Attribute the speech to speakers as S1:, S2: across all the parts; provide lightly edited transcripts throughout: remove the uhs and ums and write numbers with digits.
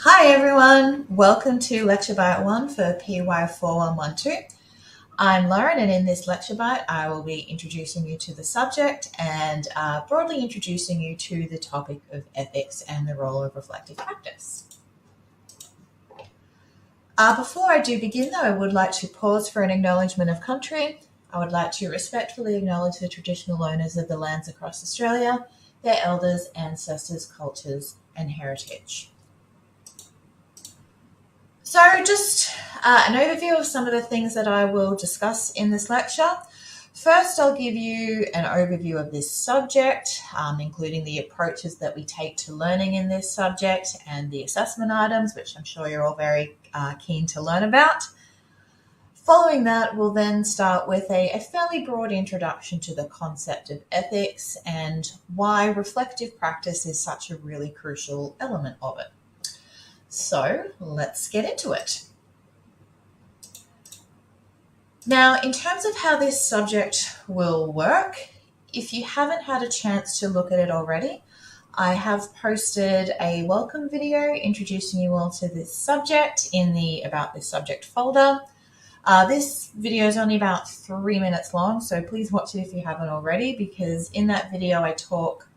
S1: Hi everyone, welcome to Lecture Bite 1 for PY4112. I'm Lauren, and in this lecture bite I will be introducing you to the subject and broadly introducing you to the topic of ethics and the role of reflective practice. Before I do begin though, I would like to pause for an acknowledgement of country. I would like to respectfully acknowledge the traditional owners of the lands across Australia, their elders, ancestors, cultures and heritage. So just an overview of some of the things that I will discuss in this lecture. First, I'll give you an overview of this subject, including the approaches that we take to learning in this subject and the assessment items, which I'm sure you're all very keen to learn about. Following that, we'll then start with a fairly broad introduction to the concept of ethics and why reflective practice is such a really crucial element of it. So let's get into it. Now, in terms of how this subject will work, if you haven't had a chance to look at it already, I have posted a welcome video introducing you all to this subject in the About This Subject folder. This video is only about 3 minutes long, so please watch it if you haven't already, because in that video I talk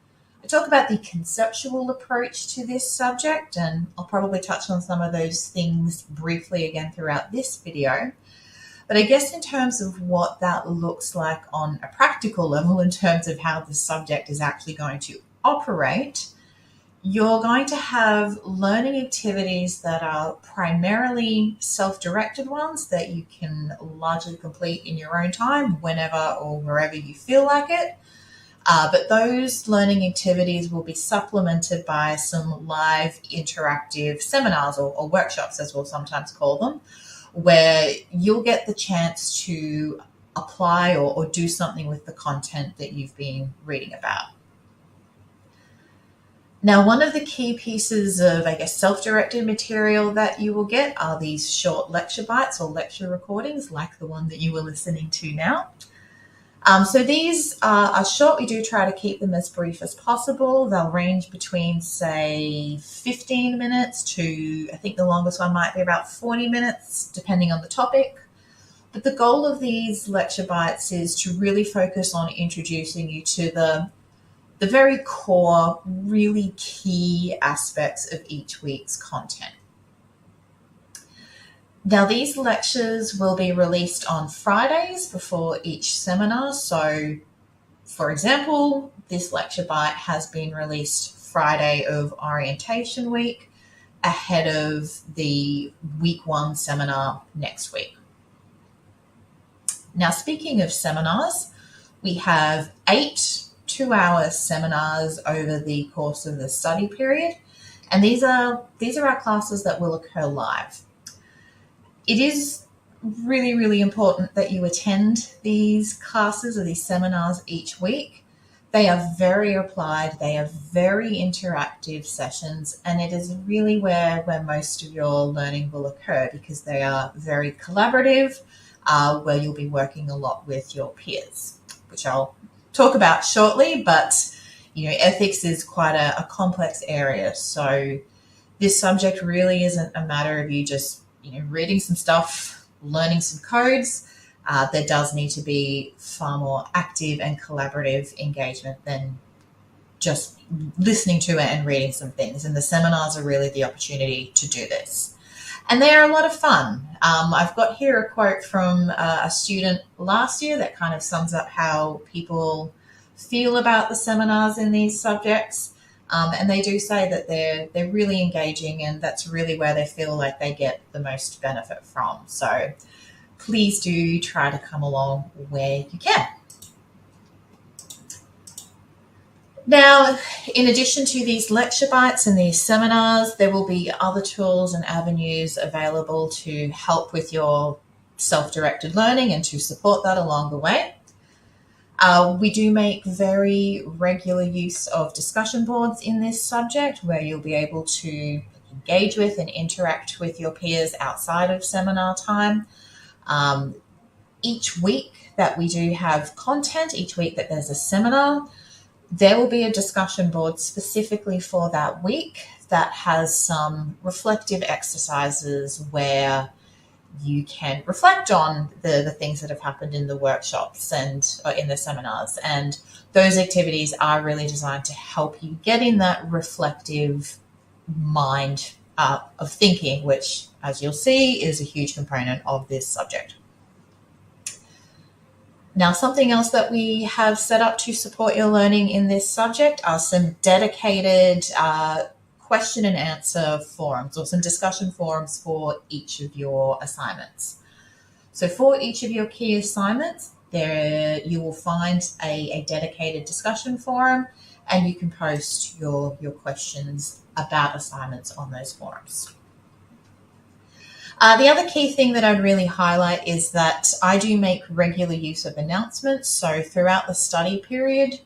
S1: about the conceptual approach to this subject, and I'll probably touch on some of those things briefly again throughout this video. But I guess in terms of what that looks like on a practical level, in terms of how the subject is actually going to operate, you're going to have learning activities that are primarily self-directed ones that you can largely complete in your own time, whenever or wherever you feel like it. But those learning activities will be supplemented by some live interactive seminars or workshops, as we'll sometimes call them, where you'll get the chance to apply or do something with the content that you've been reading about. Now, one of the key pieces of, self-directed material that you will get are these short lecture bites or lecture recordings, like the one that you were listening to now. So these are short. We do try to keep them as brief as possible. They'll range between, say, 15 minutes to, I think the longest one might be about 40 minutes, depending on the topic. But the goal of these lecture bites is to really focus on introducing you to the very core, really key aspects of each week's content. Now, these lectures will be released on Fridays before each seminar. So, for example, this lecture bite has been released Friday of orientation week, ahead of the week 1 seminar next week. Now, speaking of seminars, we have 8 2-hour seminars over the course of the study period, and these are our classes that will occur live. It is really, really important that you attend these classes or these seminars each week. They are very applied, they are very interactive sessions, and it is really where most of your learning will occur, because they are very collaborative, where you'll be working a lot with your peers, which I'll talk about shortly. But ethics is quite a complex area, so this subject really isn't a matter of you just reading some stuff, learning some codes. There does need to be far more active and collaborative engagement than just listening to it and reading some things. And the seminars are really the opportunity to do this. And they are a lot of fun. I've got here a quote from a student last year that kind of sums up how people feel about the seminars in these subjects. And they do say that they're really engaging, and that's really where they feel like they get the most benefit from. So please do try to come along where you can. Now, in addition to these lecture bites and these seminars, there will be other tools and avenues available to help with your self-directed learning and to support that along the way. We do make very regular use of discussion boards in this subject, where you'll be able to engage with and interact with your peers outside of seminar time. Each week that we do have content, each week that there's a seminar, There will be a discussion board specifically for that week that has some reflective exercises where you can reflect on the things that have happened in the workshops and in the seminars. And those activities are really designed to help you get in that reflective mind of thinking, which, as you'll see, is a huge component of this subject. Now, something else that we have set up to support your learning in this subject are some dedicated question and answer forums, or some discussion forums for each of your assignments. So for each of your key assignments, there you will find a dedicated discussion forum, and you can post your questions about assignments on those forums. The other key thing that I'd really highlight is that I do make regular use of announcements. So throughout the study period,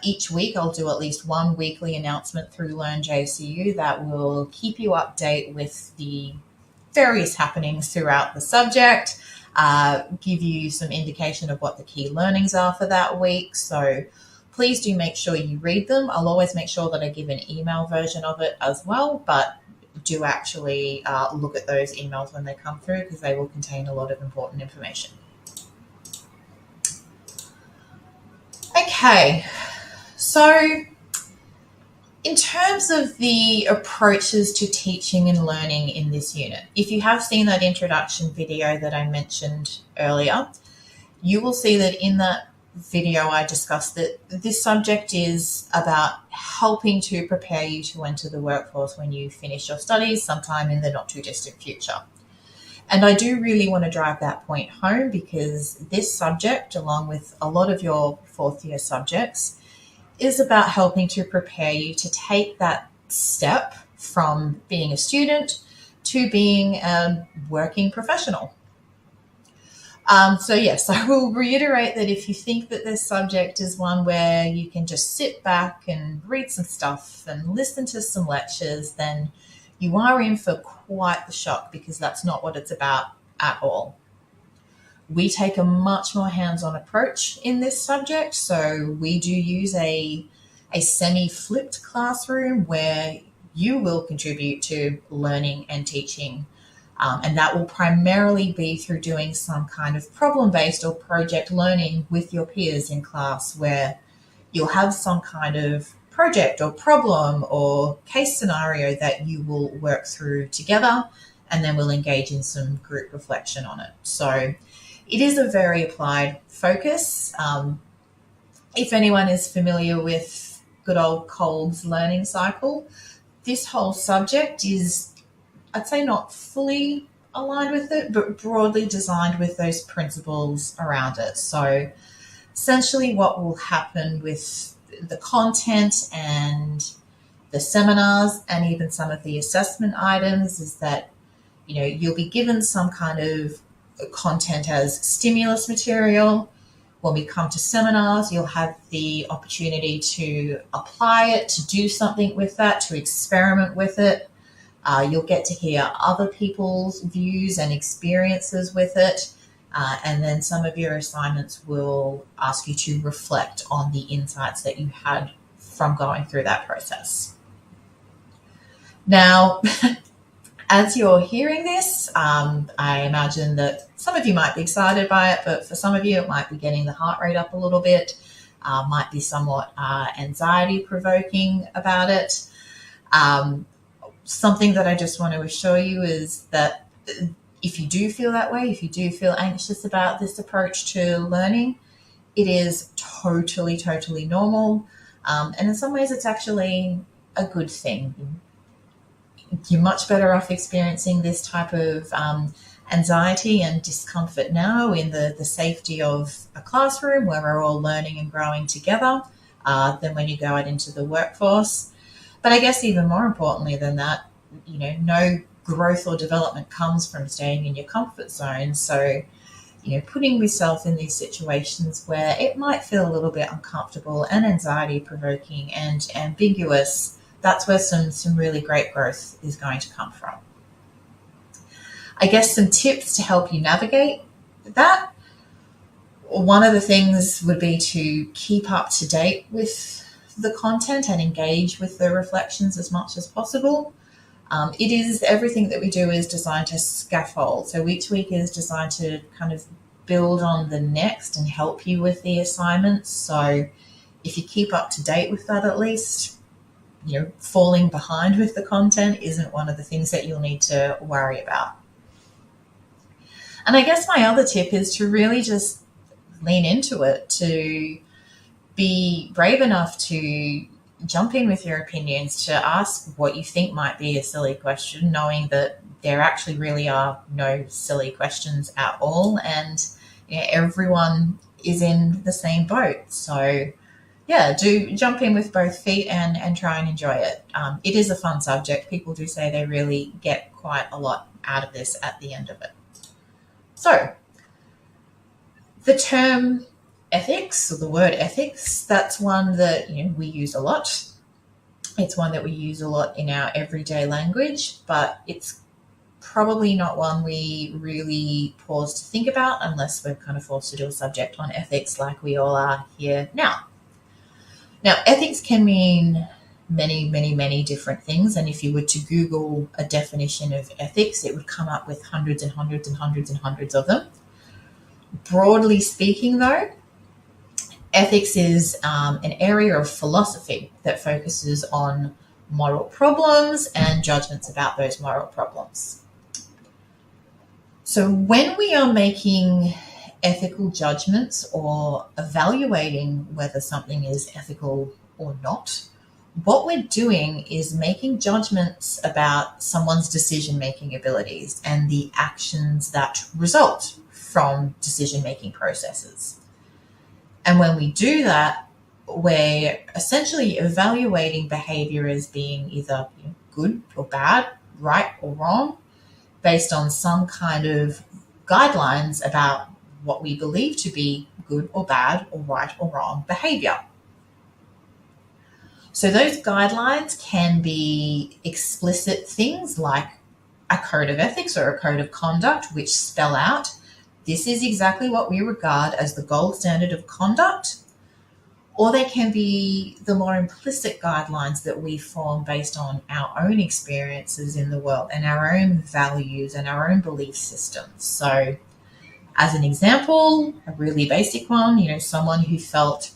S1: each week I'll do at least one weekly announcement through Learn JCU that will keep you updated with the various happenings throughout the subject, give you some indication of what the key learnings are for that week. So please do make sure you read them. I'll always make sure that I give an email version of it as well, but do actually look at those emails when they come through, because they will contain a lot of important information. Okay, so in terms of the approaches to teaching and learning in this unit, if you have seen that introduction video that I mentioned earlier, you will see that in that video I discussed that this subject is about helping to prepare you to enter the workforce when you finish your studies sometime in the not too distant future. And I do really want to drive that point home, because this subject, along with a lot of your fourth year subjects, is about helping to prepare you to take that step from being a student to being a working professional. So yes, I will reiterate that if you think that this subject is one where you can just sit back and read some stuff and listen to some lectures, then you are in for quite the shock, because that's not what it's about at all. We take a much more hands-on approach in this subject. So we do use a semi-flipped classroom where you will contribute to learning and teaching. And that will primarily be through doing some kind of problem-based or project learning with your peers in class, where you'll have some kind of project or problem or case scenario that you will work through together, and then we'll engage in some group reflection on it. So it is a very applied focus. If anyone is familiar with good old Kolb's learning cycle, this whole subject is, I'd say, not fully aligned with it, but broadly designed with those principles around it. So essentially what will happen with the content and the seminars and even some of the assessment items is that, you'll be given some kind of content as stimulus material. When we come to seminars, you'll have the opportunity to apply it, to do something with that, to experiment with it. You'll get to hear other people's views and experiences with it. And then some of your assignments will ask you to reflect on the insights that you had from going through that process. Now, as you're hearing this, I imagine that some of you might be excited by it, but for some of you, it might be getting the heart rate up a little bit, might be somewhat anxiety-provoking about it. Something that I just want to assure you is that if you do feel that way, if you do feel anxious about this approach to learning, it is totally, totally normal. And in some ways, it's actually a good thing. You're much better off experiencing this type of anxiety and discomfort now in the safety of a classroom where we're all learning and growing together than when you go out into the workforce. But I guess even more importantly than that, no growth or development comes from staying in your comfort zone. So, putting yourself in these situations where it might feel a little bit uncomfortable and anxiety-provoking and ambiguous, that's where some really great growth is going to come from. I guess some tips to help you navigate that. One of the things would be to keep up to date with the content and engage with the reflections as much as possible. It is, everything that we do is designed to scaffold. So each week is designed to kind of build on the next and help you with the assignments. So if you keep up to date with that, at least, falling behind with the content isn't one of the things that you'll need to worry about. And I guess my other tip is to really just lean into it, to be brave enough to jump in with your opinions, to ask what you think might be a silly question, knowing that there actually really are no silly questions at all. And everyone is in the same boat. So yeah, do jump in with both feet and try and enjoy it. It is a fun subject. People do say they really get quite a lot out of this at the end of it. So the term ethics, or the word ethics, that's one that we use a lot. It's one that we use a lot in our everyday language, but it's probably not one we really pause to think about unless we're kind of forced to do a subject on ethics like we all are here now. Now, ethics can mean many, many, many different things. And if you were to Google a definition of ethics, it would come up with hundreds and hundreds and hundreds and hundreds of them. Broadly speaking, though, ethics is an area of philosophy that focuses on moral problems and judgments about those moral problems. So when we are making ethical judgments or evaluating whether something is ethical or not, what we're doing is making judgments about someone's decision-making abilities and the actions that result from decision-making processes. And when we do that, we're essentially evaluating behavior as being either good or bad, right or wrong, based on some kind of guidelines about what we believe to be good or bad or right or wrong behavior. So those guidelines can be explicit things like a code of ethics or a code of conduct, which spell out this is exactly what we regard as the gold standard of conduct. Or they can be the more implicit guidelines that we form based on our own experiences in the world and our own values and our own belief systems. So as an example, a really basic one, someone who felt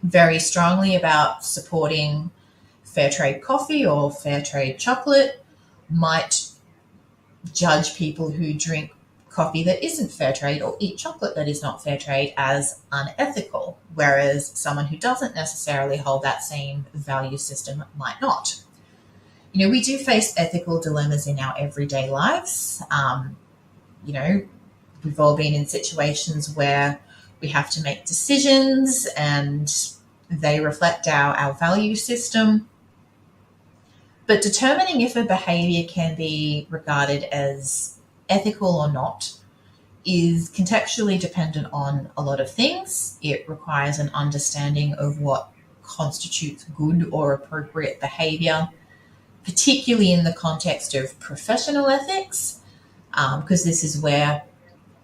S1: very strongly about supporting fair trade coffee or fair trade chocolate might judge people who drink coffee that isn't fair trade or eat chocolate that is not fair trade as unethical, whereas someone who doesn't necessarily hold that same value system might not. We do face ethical dilemmas in our everyday lives. We've all been in situations where we have to make decisions and they reflect our value system. But determining if a behavior can be regarded as ethical or not is contextually dependent on a lot of things. It requires an understanding of what constitutes good or appropriate behavior, particularly in the context of professional ethics, because this is where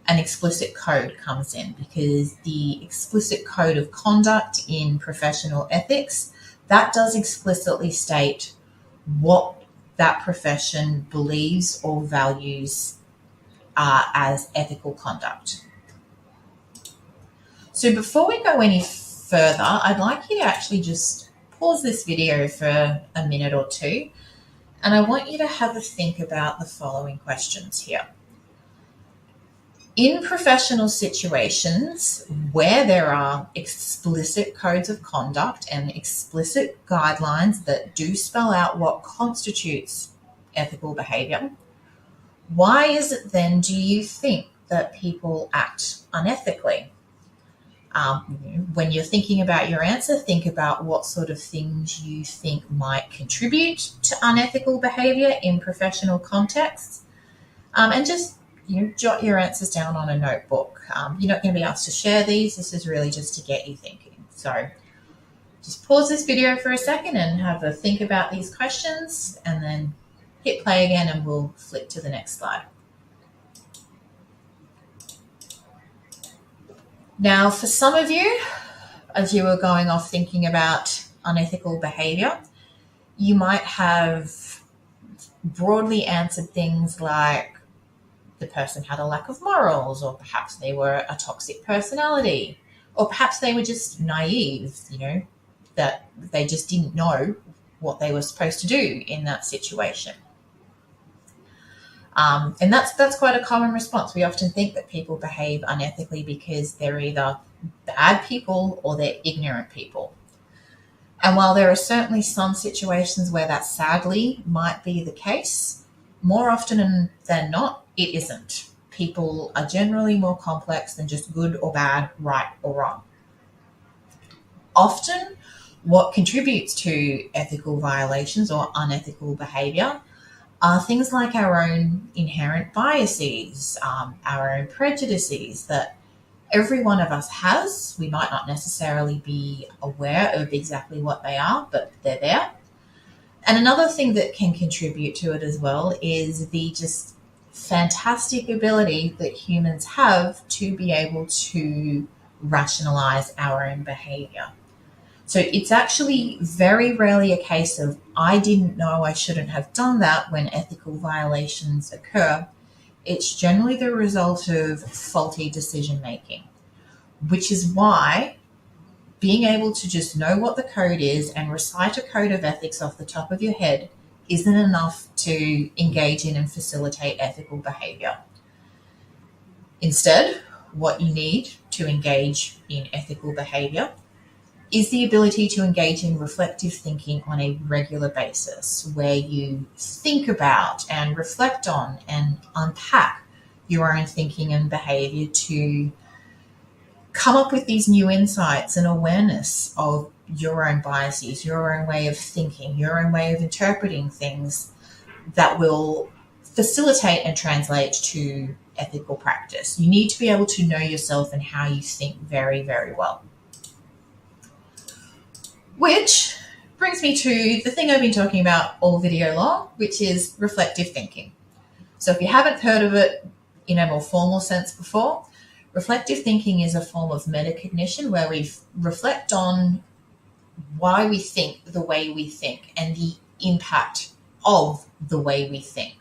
S1: an explicit code comes in, because the explicit code of conduct in professional ethics, that does explicitly state what that profession believes or values as ethical conduct. So before we go any further, I'd like you to actually just pause this video for a minute or two, and I want you to have a think about the following questions here. In professional situations where there are explicit codes of conduct and explicit guidelines that do spell out what constitutes ethical behavior, why is it then, do you think, that people act unethically? When you're thinking about your answer, think about what sort of things you think might contribute to unethical behavior in professional contexts, and just jot your answers down on a notebook. You're not going to be asked to share these. This is really just to get you thinking. So just pause this video for a second and have a think about these questions, and then hit play again and we'll flip to the next slide. Now, for some of you, as you were going off thinking about unethical behavior, you might have broadly answered things like the person had a lack of morals, or perhaps they were a toxic personality, or perhaps they were just naive, that they just didn't know what they were supposed to do in that situation. And that's quite a common response. We often think that people behave unethically because they're either bad people or they're ignorant people. And while there are certainly some situations where that sadly might be the case, more often than not, it isn't. People are generally more complex than just good or bad, right or wrong. Often, what contributes to ethical violations or unethical behavior are things like our own inherent biases, our own prejudices that every one of us has. We might not necessarily be aware of exactly what they are, but they're there. And another thing that can contribute to it as well is the just fantastic ability that humans have to be able to rationalize our own behavior. So it's actually very rarely a case of, I didn't know I shouldn't have done that when ethical violations occur. It's generally the result of faulty decision making, which is why being able to just know what the code is and recite a code of ethics off the top of your head isn't enough to engage in and facilitate ethical behavior. Instead, what you need to engage in ethical behavior is the ability to engage in reflective thinking on a regular basis, where you think about and reflect on and unpack your own thinking and behavior to come up with these new insights and awareness of your own biases, your own way of thinking, your own way of interpreting things that will facilitate and translate to ethical practice. You need to be able to know yourself and how you think very, very well. Which brings me to the thing I've been talking about all video long, which is reflective thinking. So if you haven't heard of it in a more formal sense before, reflective thinking is a form of metacognition where we reflect on why we think the way we think and the impact of the way we think.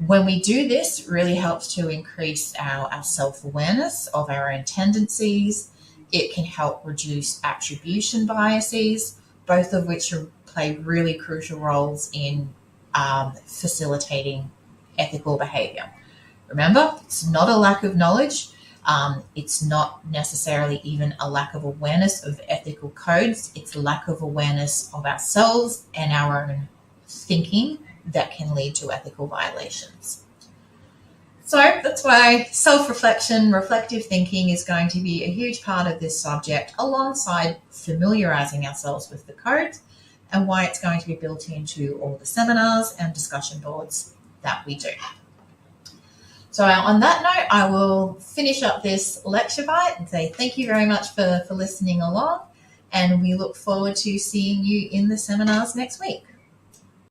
S1: When we do this, it really helps to increase our self-awareness of our own tendencies. It can help reduce attribution biases, both of which play really crucial roles in facilitating ethical behavior. Remember, it's not a lack of knowledge. It's not necessarily even a lack of awareness of ethical codes. It's a lack of awareness of ourselves and our own thinking that can lead to ethical violations. So that's why self-reflection, reflective thinking is going to be a huge part of this subject, alongside familiarizing ourselves with the code, and why it's going to be built into all the seminars and discussion boards that we do. So on that note, I will finish up this lecture bite and say thank you very much for listening along, and we look forward to seeing you in the seminars next week.